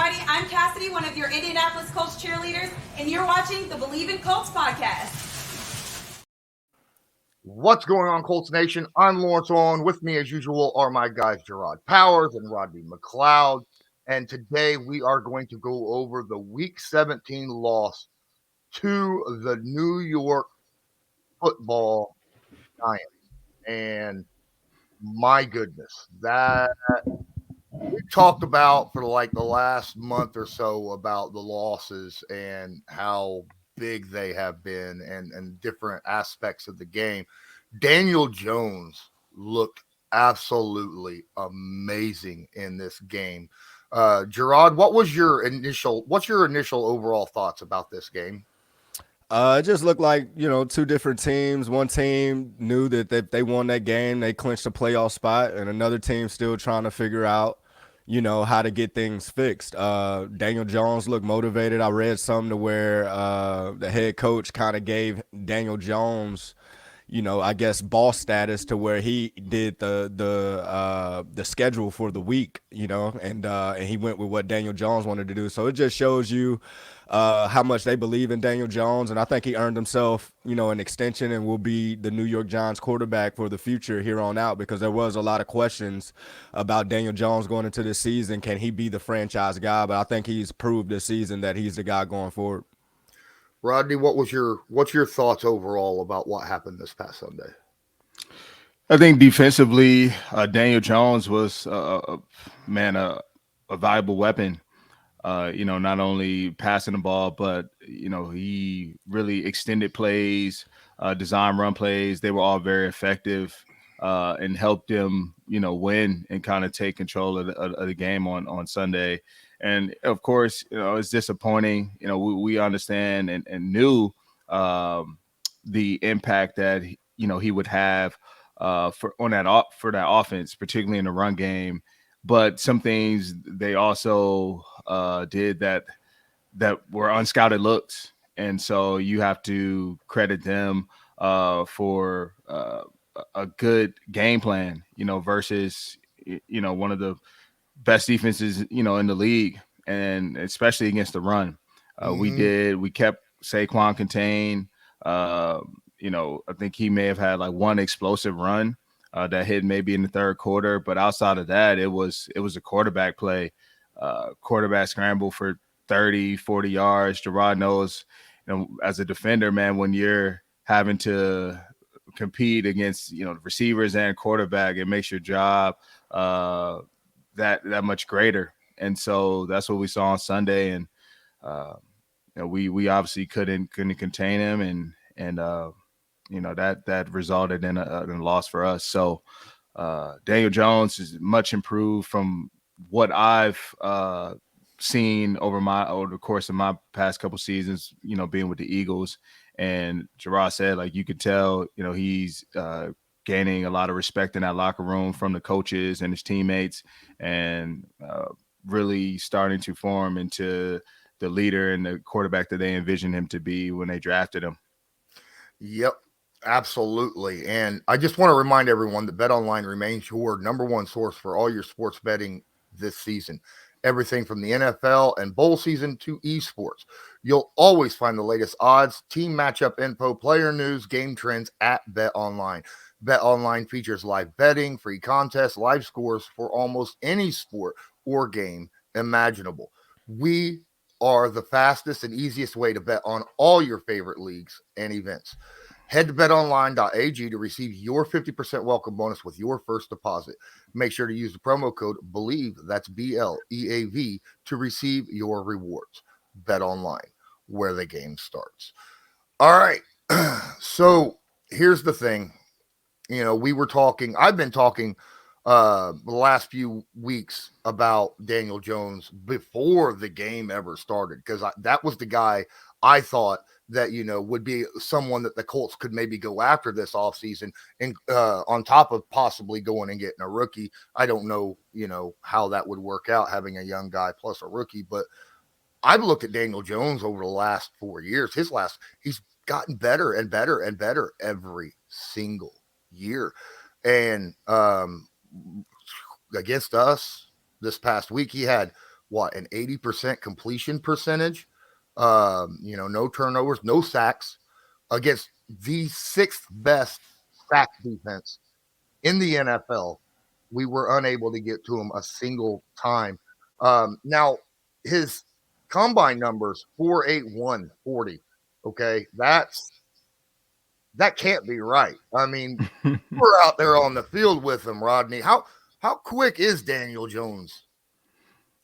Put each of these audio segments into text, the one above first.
everybody. I'm Cassidy, one of your Indianapolis Colts cheerleaders, and you're watching the Bleav in Colts podcast. What's going on, Colts Nation? I'm Lawrence Owen. With me, as usual, are my guys Jerraud Powers and Rodney McLeod. And today we are going to go over the Week 17 loss to the New York Football Giants. And my goodness, that we talked about for like the last month or so about the losses and how big they have been and different aspects of the game. Daniel Jones looked absolutely amazing in this game. Jerraud, what's your initial overall thoughts about this game? It just looked like, two different teams. One team knew that they won that game, they clinched a playoff spot, and another team still trying to figure out, how to get things fixed. Daniel Jones looked motivated. I read something to where the head coach kind of gave Daniel Jones, I guess boss status to where he did the schedule for the week, and he went with what Daniel Jones wanted to do. So it just shows you how much they believe in Daniel Jones, and I think he earned himself, an extension and will be the New York Giants quarterback for the future here on out, because there was a lot of questions about Daniel Jones going into this season. Can he be the franchise guy? But I think he's proved this season that he's the guy going forward. Rodney, what's your thoughts overall about what happened this past Sunday? I think defensively, Daniel Jones was a valuable weapon. Not only passing the ball, but he really extended plays, design run plays. They were all very effective and helped them, win and kind of take control of the game on Sunday. And of course, it's disappointing. We understand and knew the impact that he would have for that offense, particularly in the run game. But some things they also did that were unscouted looks, and so you have to credit them for a good game plan. Versus one of the best defenses, in the league, and especially against the run. We kept Saquon contained. I think he may have had like one explosive run that hit maybe in the third quarter, but outside of that, it was a quarterback play, quarterback scramble for 30, 40 yards. Jerraud knows, as a defender, man, when you're having to compete against, receivers and quarterback, it makes your job that much greater. And so that's what we saw on Sunday. And we obviously couldn't contain him, and that resulted in a loss for us. So Daniel Jones is much improved from what I've seen over the course of my past couple seasons, being with the Eagles. And Jerraud said, like, you could tell, he's gaining a lot of respect in that locker room from the coaches and his teammates, and really starting to form into the leader and the quarterback that they envisioned him to be when they drafted him. Yep, absolutely. And I just want to remind everyone that BetOnline remains your number one source for all your sports betting this season. Everything from the NFL and bowl season to esports. You'll always find the latest odds, team matchup info, player news, game trends at BetOnline. BetOnline features live betting, free contests, live scores for almost any sport or game imaginable. We are the fastest and easiest way to bet on all your favorite leagues and events. Head to betonline.ag to receive your 50% welcome bonus with your first deposit. Make sure to use the promo code Bleav, that's BLEAV, to receive your rewards. BetOnline, where the game starts. All right, so here's the thing. I've been talking the last few weeks about Daniel Jones before the game ever started, because that was the guy I thought that, would be someone that the Colts could maybe go after this offseason, and on top of possibly going and getting a rookie. I don't know, how that would work out, having a young guy plus a rookie, but I've looked at Daniel Jones over the last 4 years. He's gotten better and better and better every single year. And against us this past week, he had an 80% completion percentage, no turnovers, no sacks against the 6th best sack defense in the NFL. We were unable to get to him a single time. Now, his combine numbers 4.81 40. Okay, that can't be right. I mean, we're out there on the field with him, Rodney. How quick is Daniel Jones?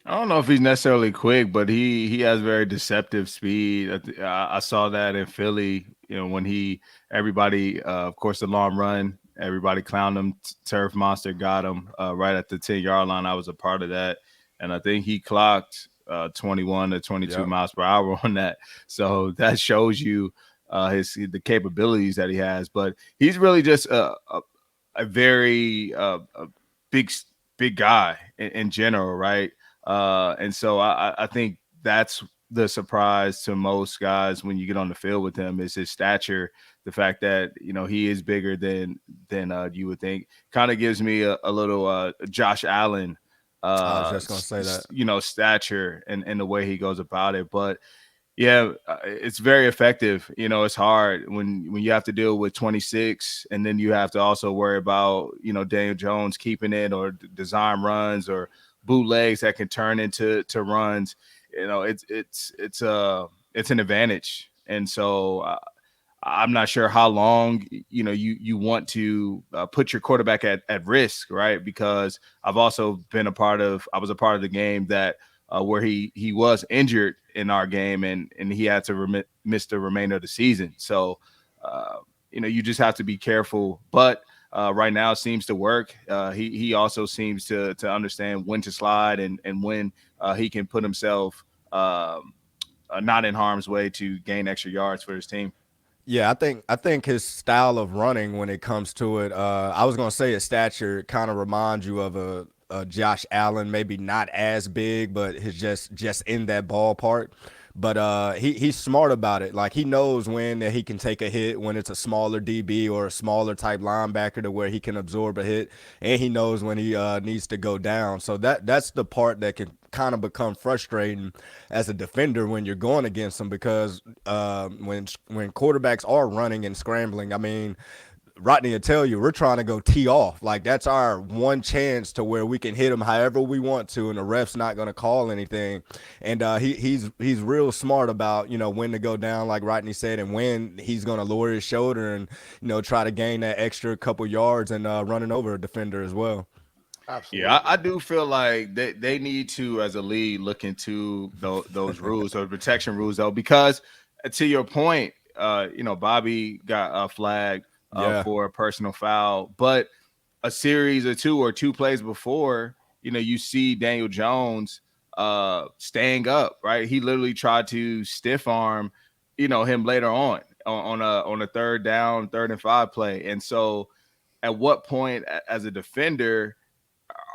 I don't know if he's necessarily quick, but he has very deceptive speed. I saw that in Philly, when everybody, of course, the long run, everybody clowned him. Turf Monster got him right at the 10-yard line. I was a part of that. And I think he clocked 21 to 22 miles per hour on that. So that shows you the capabilities that he has. But he's really just a very big guy in general, right? And so I think that's the surprise to most guys when you get on the field with him is his stature. The fact that, he is bigger than you would think kind of gives me a little Josh Allen. I was just going to say that, stature and the way he goes about it. But yeah, it's very effective. It's hard when you have to deal with 26 and then you have to also worry about, Daniel Jones keeping it or design runs or bootlegs that can turn into runs. It's an advantage. And so I'm not sure how long, you want to put your quarterback at risk, right? Because I've also been I was a part of the game that where he was injured in our game and he had to miss the remainder of the season. So, you just have to be careful. But right now it seems to work. He also seems to understand when to slide and when he can put himself not in harm's way to gain extra yards for his team. Yeah, I think his style of running when it comes to it, I was gonna say his stature kind of reminds you of a Josh Allen, maybe not as big, but he's just in that ballpark. But he's smart about it. Like he knows when that he can take a hit when it's a smaller DB or a smaller type linebacker to where he can absorb a hit, and he knows when he needs to go down. So that's the part that can kind of become frustrating as a defender when you're going against him because when quarterbacks are running and scrambling, I mean, Rodney will tell you, we're trying to go tee off. Like that's our one chance to where we can hit him however we want to, and the ref's not going to call anything. And he's real smart about, when to go down, like Rodney said, and when he's going to lower his shoulder and, try to gain that extra couple yards and running over a defender as well. Absolutely. Yeah, I do feel like they need to, as a league, look into those rules, those protection rules, though, because to your point, Bobby got flagged for a personal foul, but a series or two plays before, you see Daniel Jones staying up, right? He literally tried to stiff arm, him later on a 3rd and 5 play. And so at what point as a defender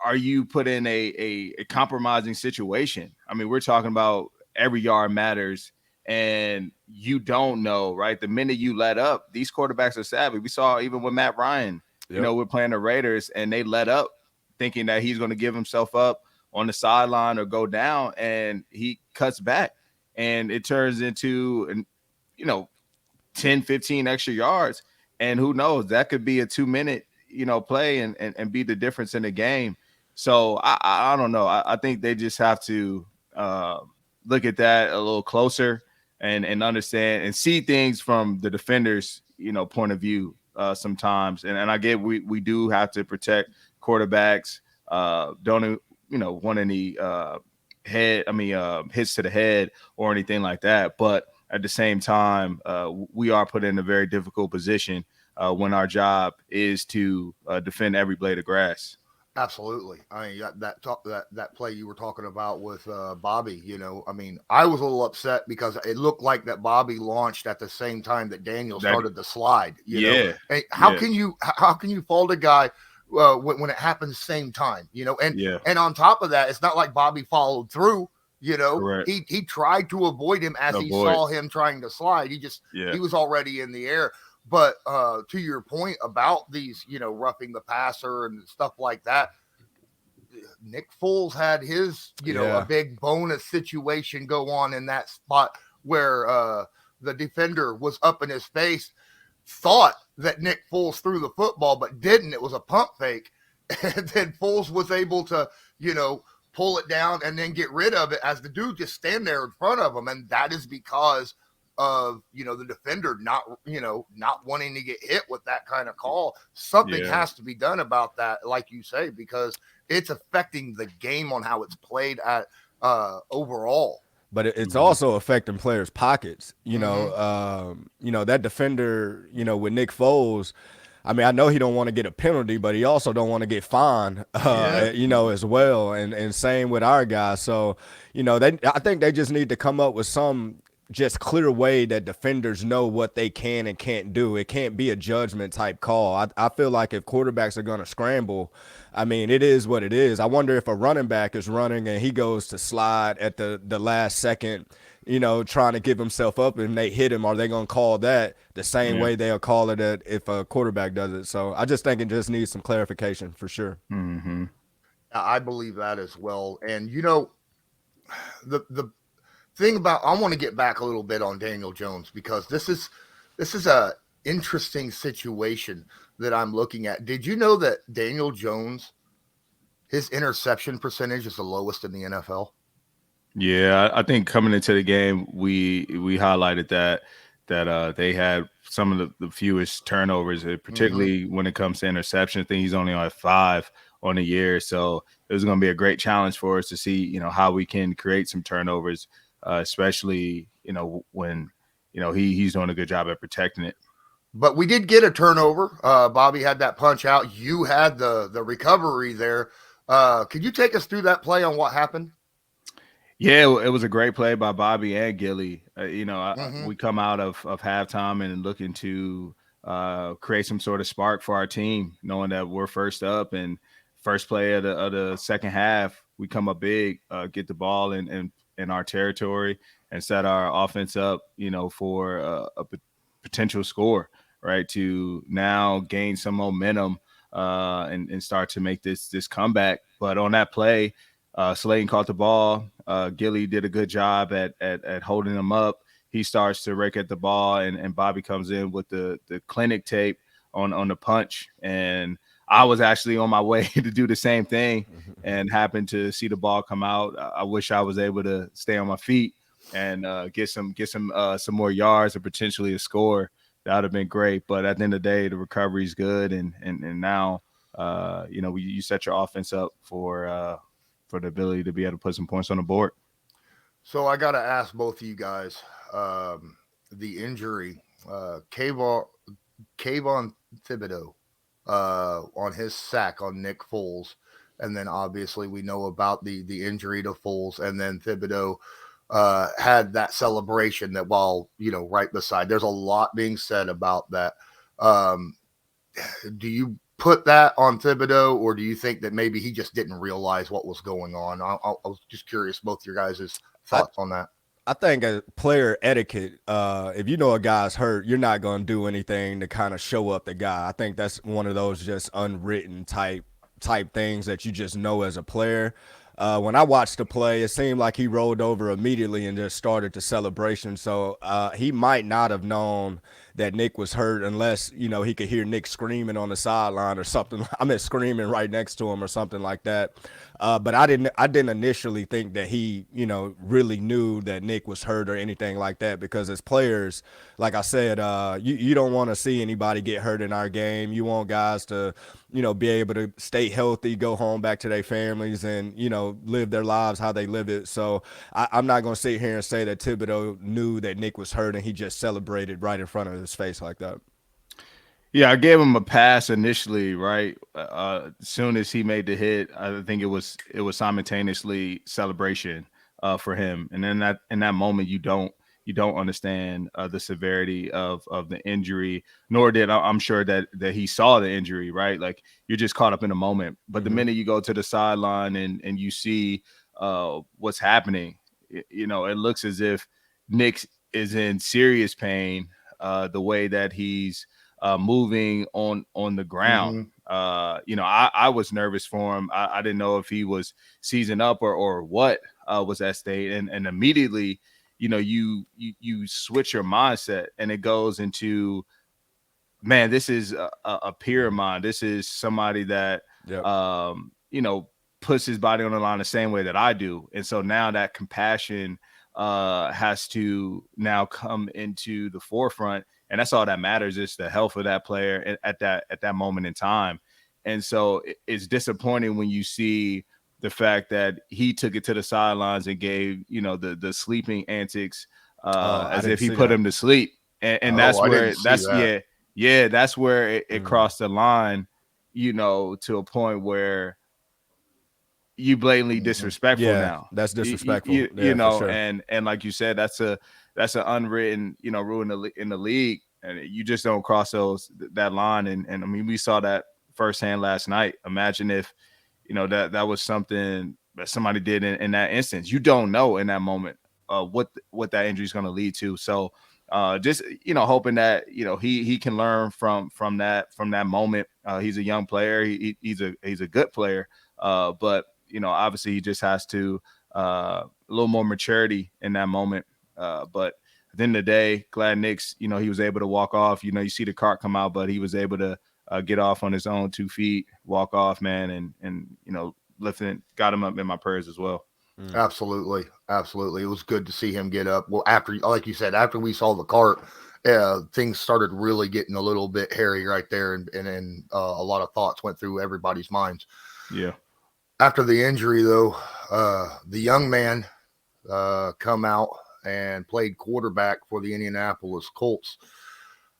are you put in a compromising situation? I mean, we're talking about every yard matters. And you don't know, right? The minute you let up, these quarterbacks are savvy. We saw even with Matt Ryan, we're playing the Raiders and they let up thinking that he's going to give himself up on the sideline or go down, and he cuts back and it turns into, 10, 15 extra yards. And who knows, that could be a 2-minute, play and be the difference in the game. So I don't know. I think they just have to look at that a little closer and understand and see things from the defender's, point of view sometimes. And I get we do have to protect quarterbacks. Don't, want any hits to the head or anything like that. But at the same time, we are put in a very difficult position when our job is to defend every blade of grass. Absolutely. I mean, that play you were talking about with Bobby, I mean, I was a little upset because it looked like that Bobby launched at the same time that Daniel started to slide, you know? And how can you fault a guy when it happens same time, and on top of that, it's not like Bobby followed through, Correct. he tried to avoid him as he saw him trying to slide. He was already in the air. But to your point about these, roughing the passer and stuff like that, Nick Foles had his, a big bonus situation go on in that spot where the defender was up in his face, thought that Nick Foles threw the football, but didn't. It was a pump fake. And then Foles was able to, pull it down and then get rid of it as the dude just stand there in front of him. And that is because of, the defender not wanting to get hit with that kind of call. Something has to be done about that, like you say, because it's affecting the game on how it's played at overall. But it's also affecting players' pockets. That defender, with Nick Foles, I mean, I know he don't want to get a penalty, but he also don't want to get fined, as well. And same with our guys. So, I think they just need to come up with some just clear way that defenders know what they can and can't do. It can't be a judgment type call. I feel like if quarterbacks are going to scramble, I mean, it is what it is. I wonder if a running back is running and he goes to slide at the last second, trying to give himself up and they hit him, are they going to call that the same way they'll call it if a quarterback does it? So I just think it just needs some clarification for sure. Mm-hmm. I believe that as well. And, the thing about, I want to get back a little bit on Daniel Jones, because this is a interesting situation that I'm looking at. Did you know that Daniel Jones, his interception percentage is the lowest in the NFL? Yeah, I think coming into the game, we highlighted that they had some of the fewest turnovers, particularly when it comes to interception. I think he's only on 5 on the year. So it was going to be a great challenge for us to see, how we can create some turnovers, especially, when, he's doing a good job at protecting it. But we did get a turnover. Bobby had that punch out. You had the recovery there. Could you take us through that play on what happened? Yeah, it was a great play by Bobby and Gilly. We come out of halftime and looking to create some sort of spark for our team, knowing that we're first up, and first play of the second half, we come up big, get the ball in our territory and set our offense up, for a potential score, right? To now gain some momentum and start to make this comeback. But on that play, Slayton caught the ball. Gilly did a good job at holding him up. He starts to rake at the ball, and Bobby comes in with the clinic tape on the punch. And I was actually on my way to do the same thing and happened to see the ball come out. I wish I was able to stay on my feet and get some more yards or potentially a score. That would have been great. But at the end of the day, the recovery is good, and now you set your offense up for the ability to be able to put some points on the board. So I got to ask both of you guys, the injury, Kayvon Thibodeaux on his sack on Nick Foles. And then obviously we know about the injury to Foles, and then Thibodeaux had that celebration that while, right beside, there's a lot being said about that. Do you put that on Thibodeaux, or do you think that maybe he just didn't realize what was going on? I was just curious, both your guys' thoughts on that. I think as player etiquette, if you know a guy's hurt, you're not going to do anything to kind of show up the guy. I think that's one of those just unwritten type things that you just know as a player. When I watched the play, it seemed like he rolled over immediately and just started the celebration. So he might not have known that Nick was hurt unless, he could hear Nick screaming on the sideline or something. I mean, screaming right next to him or something like that. But I didn't initially think that he, really knew that Nick was hurt or anything like that, because as players, like I said, you don't want to see anybody get hurt in our game. You want guys to, be able to stay healthy, go home back to their families, and, live their lives how they live it. So I'm not going to sit here and say that Thibodeaux knew that Nick was hurt and he just celebrated right in front of his face like that. Yeah, I gave him a pass initially, right? As soon as he made the hit, I think it was simultaneously celebration for him. And then in that moment, you don't understand the severity of the injury, nor did I'm sure that he saw the injury, right? Like, you're just caught up in the moment. But the minute you go to the sideline and you see what's happening, it looks as if Nick is in serious pain. The way that he's moving on the ground. I was nervous for him. I didn't know if he was seizing up or what was at stake. And immediately, you switch your mindset and it goes into, man, this is a peer of mine. This is somebody that, puts his body on the line the same way that I do. And so now that compassion has to now come into the forefront. And that's all that matters, is the health of that player at that moment in time. And so it's disappointing when you see the fact that he took it to the sidelines and gave, the sleeping antics as if he put him to sleep. And that's where that's where it crossed the line, to a point where you blatantly disrespectful now. That's disrespectful. Sure. and like you said, that's an unwritten, rule in the league, and you just don't cross that line. And I mean, we saw that firsthand last night. Imagine if, that was something that somebody did in that instance. You don't know in that moment what that injury is going to lead to. So just, hoping that, he can learn from that moment. He's a young player. He's a good player. But obviously he just has to a little more maturity in that moment. But at the end of the day, glad Nick's, he was able to walk off. You see the cart come out, but he was able to get off on his own 2 feet, walk off, man, and lifting, got him up in my prayers as well. Absolutely. It was good to see him get up. Well, after, like you said, after we saw the cart, things started really getting a little bit hairy right there, and a lot of thoughts went through everybody's minds. Yeah. After the injury, though, the young man come out and played quarterback for the Indianapolis Colts.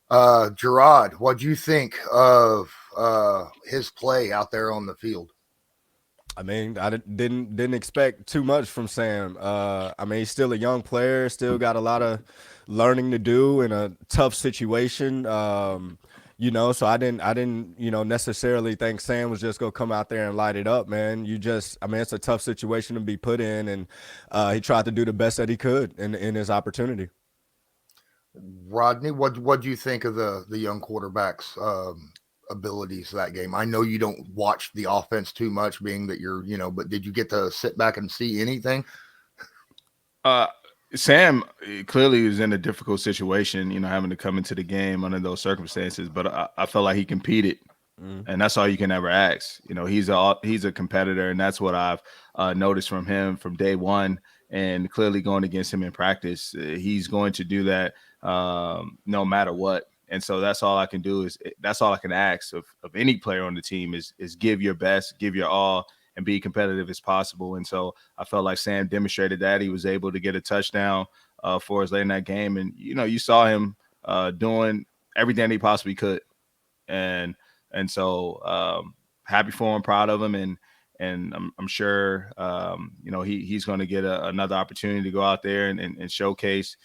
Jerraud, what'd you think of his play out there on the field? I mean, I didn't expect too much from Sam. I mean, he's still a young player, still got a lot of learning to do in a tough situation. So I didn't, necessarily think Sam was just gonna come out there and light it up, man. It's a tough situation to be put in, and he tried to do the best that he could in his opportunity. Rodney, what do you think of the young quarterback's abilities that game? I know you don't watch the offense too much, being that you're, but did you get to sit back and see anything? Sam clearly is in a difficult situation, having to come into the game under those circumstances, but I felt like he competed, and that's all you can ever ask. He's a competitor, and that's what I've noticed from him from day one, and clearly going against him in practice, he's going to do that no matter what. And so that's all I can do that's all I can ask of any player on the team is give your best, give your all, and be competitive as possible. And so I felt like Sam demonstrated that. He was able to get a touchdown for us late in that game. And, you saw him doing everything he possibly could. And so happy for him, proud of him. And I'm sure, he's going to get another opportunity to go out there and showcase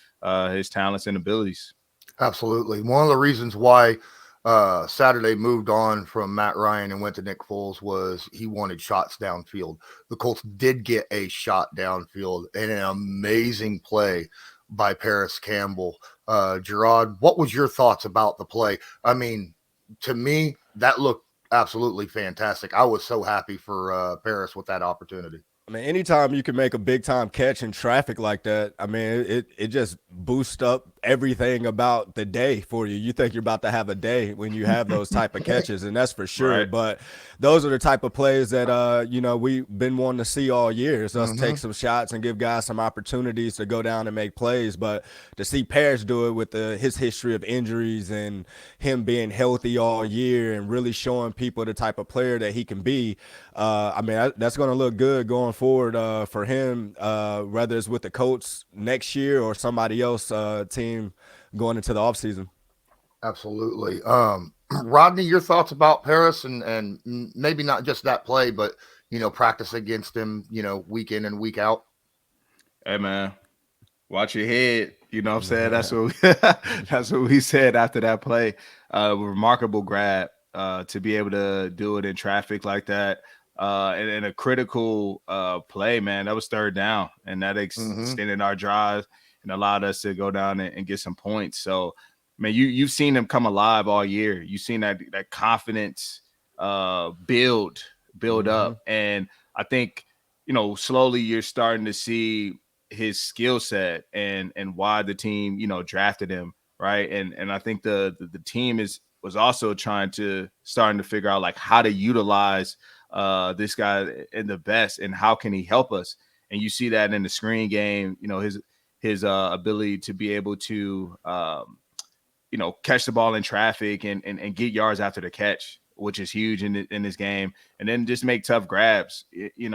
his talents and abilities. Absolutely. One of the reasons why Saturday moved on from Matt Ryan and went to Nick Foles was he wanted shots downfield. The Colts did get a shot downfield and an amazing play by Parris Campbell. Jerraud, what was your thoughts about the play? I mean, to me, that looked absolutely fantastic. I was so happy for Parris with that opportunity. I mean, anytime you can make a big time catch in traffic like that, I mean, it just boosts up everything about the day for you. You think you're about to have a day when you have those type of catches, and that's for sure. Right. But those are the type of plays that, we've been wanting to see all year. Is us take some shots and give guys some opportunities to go down and make plays. But to see Parris do it with his history of injuries and him being healthy all year and really showing people the type of player that he can be, that's going to look good going forward for him, whether it's with the Colts next year or somebody else team going into the offseason. Absolutely. Rodney, your thoughts about Parris and maybe not just that play, but, practice against him, week in and week out? Hey, man, watch your head. You know what I'm saying? That's what we said after that play. Remarkable grab to be able to do it in traffic like that. And a critical play, man. That was third down, and that extended our drive and allowed us to go down and get some points. So, man, you've seen him come alive all year. You've seen that confidence build up. And I think, slowly you're starting to see his skill set and why the team, drafted him. Right. And I think the team was also starting to figure out like how to utilize this guy in the best and how can he help us. And you see that in the screen game, his ability to be able to, catch the ball in traffic and get yards after the catch, which is huge in this game. And then just make tough grabs,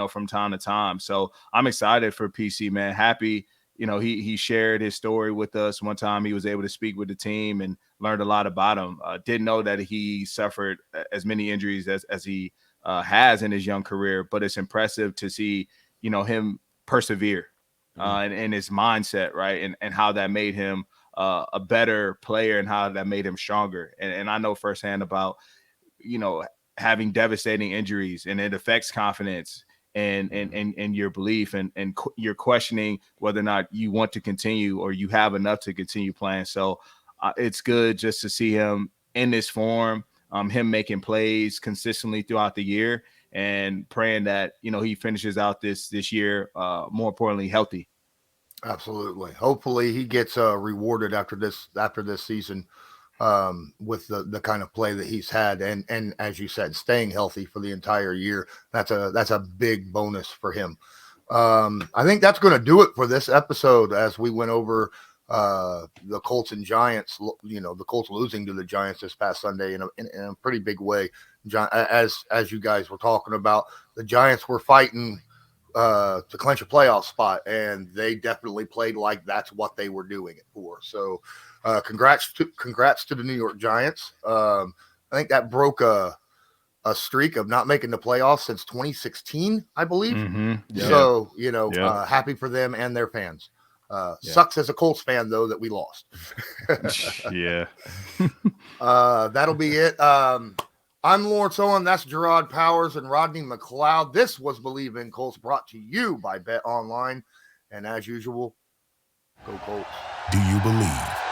from time to time. So I'm excited for PC, man. Happy, he shared his story with us one time. He was able to speak with the team and learned a lot about him. Didn't know that he suffered as many injuries as he has in his young career, but it's impressive to see, him persevere and his mindset, right? And how that made him a better player and how that made him stronger. And I know firsthand about, having devastating injuries, and it affects confidence and your belief and you're questioning whether or not you want to continue or you have enough to continue playing. So it's good just to see him in this form, him making plays consistently throughout the year, and praying that, he finishes out this year, more importantly, healthy. Absolutely. Hopefully he gets rewarded after this season with the kind of play that he's had. And as you said, staying healthy for the entire year. That's a big bonus for him. I think that's going to do it for this episode as we went over the Colts and Giants, the Colts losing to the Giants this past Sunday in a pretty big way. As you guys were talking about, the Giants were fighting to clinch a playoff spot, and they definitely played like that's what they were doing it for. So congrats to the New York Giants. I think that broke a streak of not making the playoffs since 2016, I Bleav. Yeah. So, happy for them and their fans. Sucks as a Colts fan, though, that we lost. Yeah. That'll be it. I'm Lawrence Owen. That's Jerraud Powers and Rodney McLeod. This was Bleav in Colts, brought to you by Bet Online. And as usual, go Colts. Do you Bleav?